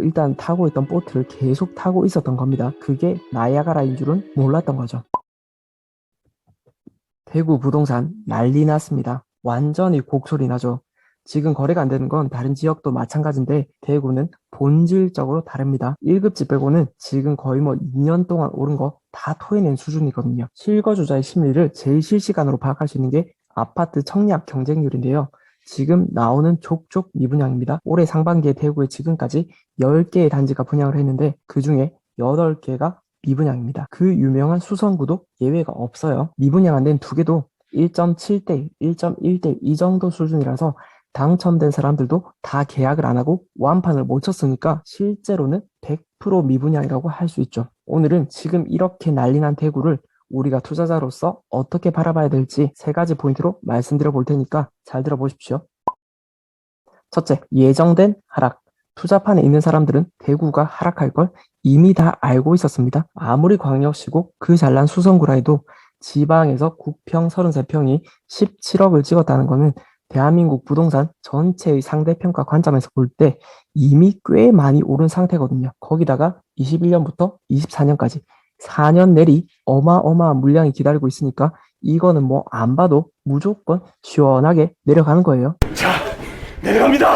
일단 타고 있던 보트를 계속 타고 있었던 겁니다. 그게 나이아가라인 줄은 몰랐던 거죠. 대구 부동산 난리 났습니다. 완전히 곡소리 나죠. 지금 거래가 안 되는 건 다른 지역도 마찬가지인데 대구는 본질적으로 다릅니다. 1급지 빼고는 지금 거의 2년 동안 오른 거 다 토해낸 수준이거든요. 실거주자의 심리를 제일 실시간으로 파악할 수 있는 게 아파트 청약 경쟁률인데요. 지금 나오는 족족 미분양입니다. 올해 상반기에 대구에 지금까지 10개의 단지가 분양을 했는데 그중에 8개가 미분양입니다. 그 유명한 수성구도 예외가 없어요. 미분양 안 된 두 개도 1.7대 1.1대 이 정도 수준이라서 당첨된 사람들도 다 계약을 안 하고 완판을 못 쳤으니까 실제로는 100% 미분양이라고 할 수 있죠. 오늘은 지금 이렇게 난리난 대구를 우리가 투자자로서 어떻게 바라봐야 될지 세 가지 포인트로 말씀드려 볼 테니까 잘 들어보십시오. 첫째, 예정된 하락. 투자판에 있는 사람들은 대구가 하락할 걸 이미 다 알고 있었습니다. 아무리 광역시고 그 잘난 수성구라 해도 지방에서 국평 33평이 17억을 찍었다는 것은 대한민국 부동산 전체의 상대평가 관점에서 볼 때 이미 꽤 많이 오른 상태거든요. 거기다가 21년부터 24년까지 4년 내리 어마어마한 물량이 기다리고 있으니까 이거는 안 봐도 무조건 시원하게 내려가는 거예요. 자, 내려갑니다.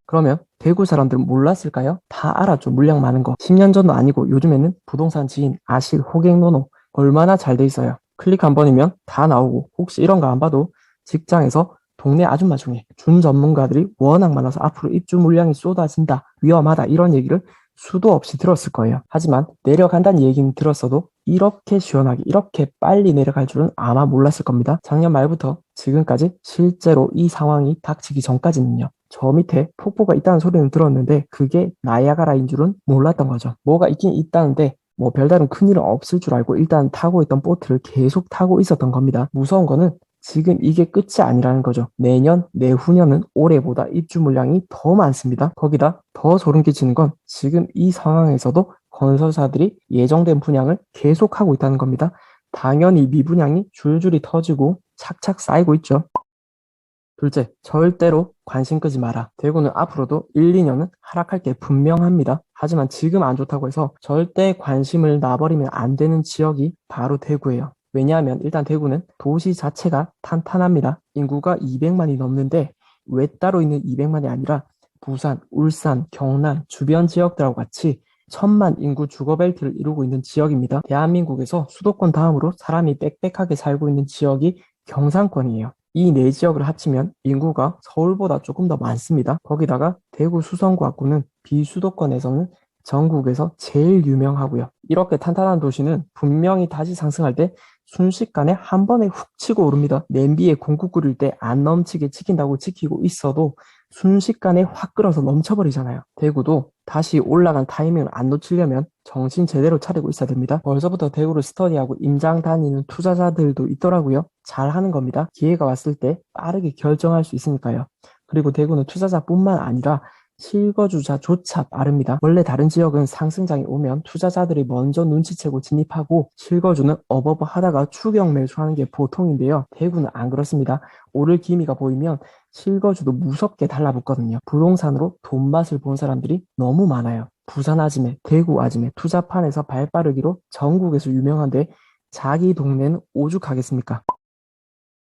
그러면 대구 사람들은 몰랐을까요? 다 알았죠. 물량 많은 거. 10년 전도 아니고 요즘에는 부동산 지인, 아실, 호갱노노 얼마나 잘 돼 있어요. 클릭 한 번이면 다 나오고 혹시 이런 거 안 봐도 직장에서 동네 아줌마 중에 준 전문가들이 워낙 많아서 앞으로 입주 물량이 쏟아진다, 위험하다 이런 얘기를 수도 없이 들었을 거예요. 하지만 내려간다는 얘기는 들었어도 이렇게 시원하게 이렇게 빨리 내려갈 줄은 아마 몰랐을 겁니다. 작년 말부터 지금까지 실제로 이 상황이 닥치기 전까지는요. 저 밑에 폭포가 있다는 소리는 들었는데 그게 나이아가라인 줄은 몰랐던 거죠. 뭐가 있긴 있다는데 별다른 큰일은 없을 줄 알고 일단 타고 있던 보트를 계속 타고 있었던 겁니다. 무서운 거는 지금 이게 끝이 아니라는 거죠. 내년, 내후년은 올해보다 입주 물량이 더 많습니다. 거기다 더 소름 끼치는 건 지금 이 상황에서도 건설사들이 예정된 분양을 계속하고 있다는 겁니다. 당연히 미분양이 줄줄이 터지고 착착 쌓이고 있죠. 둘째, 절대로 관심 끄지 마라. 대구는 앞으로도 1, 2년은 하락할 게 분명합니다. 하지만 지금 안 좋다고 해서 절대 관심을 놔버리면 안 되는 지역이 바로 대구예요. 왜냐하면 일단 대구는 도시 자체가 탄탄합니다. 인구가 200만이 넘는데 왜 따로 있는 200만이 아니라 부산, 울산, 경남 주변 지역들하고 같이 1000만 인구 주거벨트를 이루고 있는 지역입니다. 대한민국에서 수도권 다음으로 사람이 빽빽하게 살고 있는 지역이 경상권이에요. 이 네 지역을 합치면 인구가 서울보다 조금 더 많습니다. 거기다가 대구 수성구하고는 비수도권에서는 전국에서 제일 유명하고요. 이렇게 탄탄한 도시는 분명히 다시 상승할 때 순식간에 한 번에 훅 치고 오릅니다. 냄비에 공국 끓일 때 안 넘치게 지킨다고 지키고 있어도 순식간에 확 끓어서 넘쳐버리잖아요. 대구도 다시 올라간 타이밍을 안 놓치려면 정신 제대로 차리고 있어야 됩니다. 벌써부터 대구를 스터디하고 임장 다니는 투자자들도 있더라고요. 잘 하는 겁니다. 기회가 왔을 때 빠르게 결정할 수 있으니까요. 그리고 대구는 투자자뿐만 아니라 실거주자조차 빠릅니다. 원래 다른 지역은 상승장이 오면 투자자들이 먼저 눈치채고 진입하고 실거주는 어버버 하다가 추격 매수하는 게 보통인데요. 대구는 안 그렇습니다. 오를 기미가 보이면 실거주도 무섭게 달라붙거든요. 부동산으로 돈맛을 본 사람들이 너무 많아요. 부산 아지매, 대구 아지매, 투자판에서 발빠르기로 전국에서 유명한데 자기 동네는 오죽하겠습니까?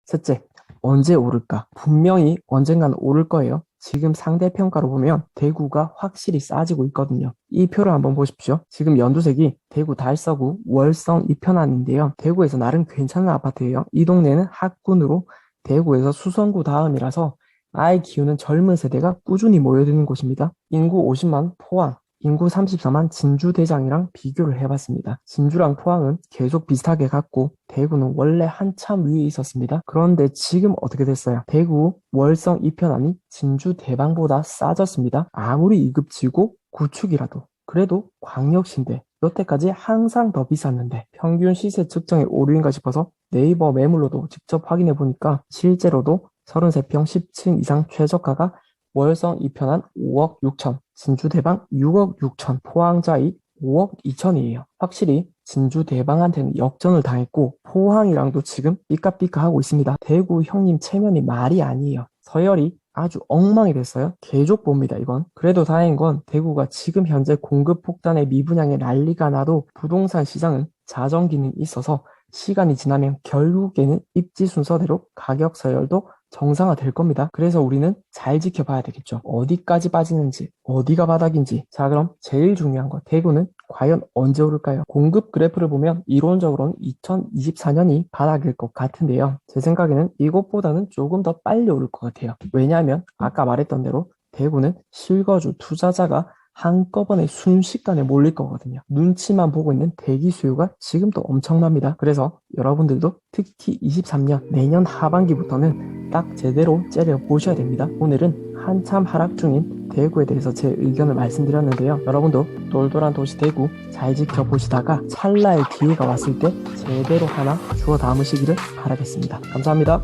셋째, 언제 오를까? 분명히 언젠간 오를 거예요. 지금 상대평가로 보면 대구가 확실히 싸지고 있거든요. 이 표를 한번 보십시오. 지금 연두색이 대구 달서구 월성 이편안인데요. 대구에서 나름 괜찮은 아파트예요. 이 동네는 학군으로 대구에서 수성구 다음이라서 아이 키우는 젊은 세대가 꾸준히 모여드는 곳입니다. 인구 50만 포항, 인구 34만 진주대장이랑 비교를 해봤습니다. 진주랑 포항은 계속 비슷하게 갔고 대구는 원래 한참 위에 있었습니다. 그런데 지금 어떻게 됐어요? 대구 월성 이편안이 진주 대방보다 싸졌습니다. 아무리 2급지고 구축이라도 그래도 광역시인데 여태까지 항상 더 비쌌는데 평균 시세 측정의 오류인가 싶어서 네이버 매물로도 직접 확인해 보니까 실제로도 33평 10층 이상 최저가가 월성 이편안 5억 6천, 진주 대방 6억 6천, 포항자이 5억 2천이에요. 확실히 진주 대방한테는 역전을 당했고 포항이랑도 지금 삐까삐까하고 있습니다. 대구 형님 체면이 말이 아니에요. 서열이 아주 엉망이 됐어요. 개족보입니다, 이건. 그래도 다행인 건 대구가 지금 현재 공급 폭탄의 미분양에 난리가 나도 부동산 시장은 자정 기능이 있어서 시간이 지나면 결국에는 입지 순서대로 가격 서열도 정상화될 겁니다. 그래서 우리는 잘 지켜봐야 되겠죠. 어디까지 빠지는지, 어디가 바닥인지. 자, 그럼 제일 중요한 거, 대구는 과연 언제 오를까요? 공급 그래프를 보면 이론적으로는 2024년이 바닥일 것 같은데요. 제 생각에는 이것보다는 조금 더 빨리 오를 것 같아요. 왜냐하면 아까 말했던 대로 대구는 실거주 투자자가 한꺼번에 순식간에 몰릴 거거든요. 눈치만 보고 있는 대기 수요가 지금도 엄청납니다. 그래서 여러분들도 특히 23년 내년 하반기부터는 딱 제대로 째려 보셔야 됩니다. 오늘은 한참 하락 중인 대구에 대해서 제 의견을 말씀드렸는데요. 여러분도 똘똘한 도시 대구 잘 지켜보시다가 찰나의 기회가 왔을 때 제대로 하나 주워 담으시기를 바라겠습니다. 감사합니다.